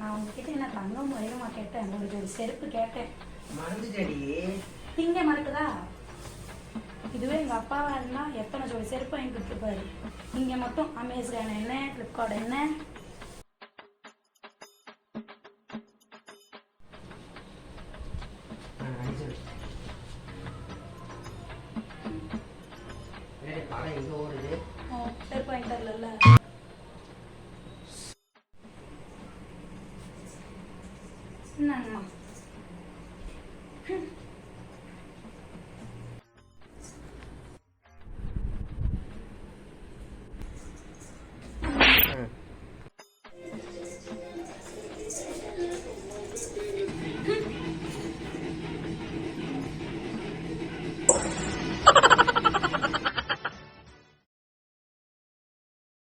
நான் உங்ககிட்ட என்ன தங்கம் முறையமா கேட்டேன், உங்களுக்கு ஒரு செருப்பு கேட்டேன். மறந்துட்டடி. இங்கே மறக்குதா? இதுவே எங்கள் அப்பாவாக இருந்தால் எத்தனை ஜோடி செருப்பு வாங்கி கொடுத்துருப்பாரு. இங்கே மட்டும் அமேசான் என்ன, ஃப்ளிப்கார்ட் என்ன. செருப்பு வாங்கி தரல. என்னங்கம்மா